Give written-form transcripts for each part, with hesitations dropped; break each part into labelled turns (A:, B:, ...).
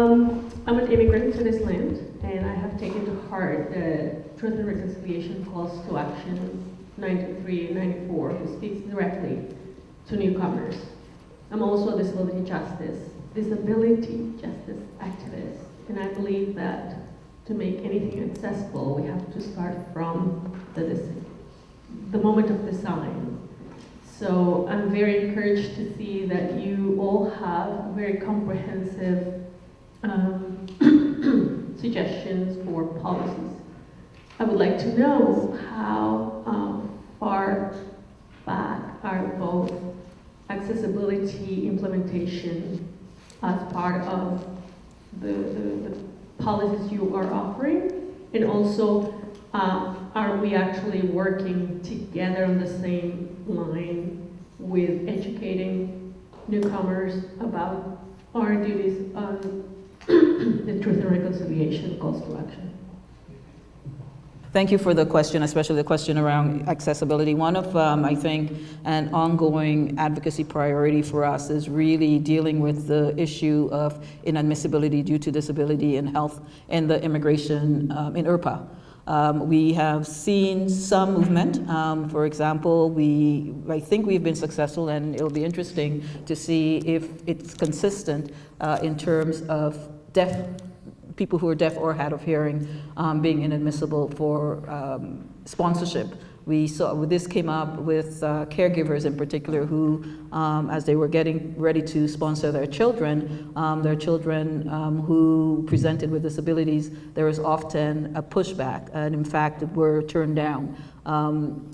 A: I'm an immigrant to this land, and I have taken to heart the Truth and Reconciliation Calls to Action 93 and 94, who speaks directly to newcomers. I'm also a disability justice activist, and I believe that to make anything accessible, we have to start from the moment of design. So I'm very encouraged to see that you all have very comprehensive suggestions for policies. I would like to know how far back are both accessibility implementation as part of the policies you are offering, and also are we actually working together on the same line with educating newcomers about our duties on the Truth and Reconciliation Calls to Action?
B: Thank you for the question, especially the question around accessibility. One of, I think, an ongoing advocacy priority for us is really dealing with the issue of inadmissibility due to disability and health in the immigration in IRPA. We have seen some movement. For example, I think we've been successful, and it'll be interesting to see if it's consistent in terms of people who are deaf or hard of hearing being inadmissible for sponsorship. This came up with caregivers in particular who, as they were getting ready to sponsor their children who presented with disabilities, there was often a pushback, and in fact were turned down.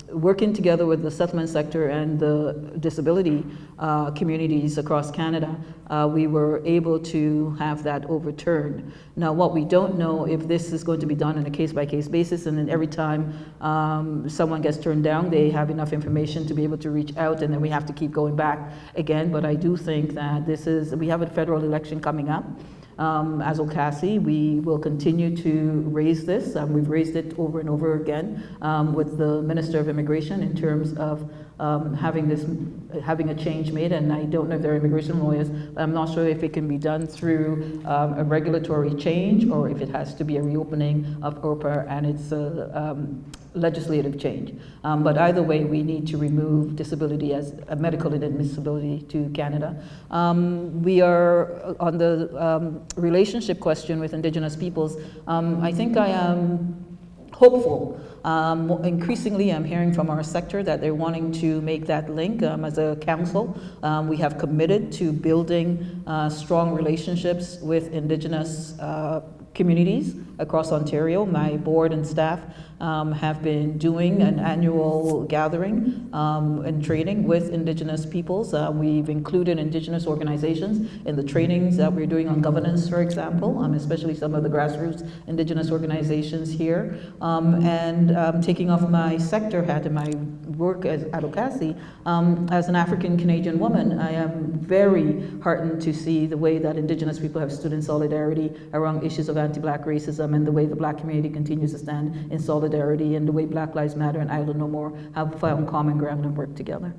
B: Working together with the settlement sector and the disability communities across Canada, we were able to have that overturned. Now, what we don't know if this is going to be done on a case-by-case basis, and then every time someone gets turned down, they have enough information to be able to reach out, and then we have to keep going back again. But I do think that we have a federal election coming up. As OCASI, we will continue to raise this. We've raised it over and over again with the Minister of Immigration in terms of having a change made, and I don't know if they're immigration lawyers, but I'm not sure if it can be done through a regulatory change or if it has to be a reopening of IRPA and its legislative change. But either way, we need to remove disability as a medical inadmissibility to Canada. We are on the relationship question with Indigenous peoples. I think I am hopeful. Increasingly, I'm hearing from our sector that they're wanting to make that link. As a council, we have committed to building strong relationships with Indigenous communities across Ontario. My board and staff have been doing an annual gathering and training with Indigenous peoples. We've included Indigenous organizations in the trainings that we're doing on governance, for example, especially some of the grassroots Indigenous organizations here. Taking off my sector hat and my work at OCASI, as an African Canadian woman, I am very heartened to see the way that Indigenous people have stood in solidarity around issues of anti-Black racism, and the way the Black community continues to stand in solidarity, and the way Black Lives Matter and Idle No More have found common ground and work together.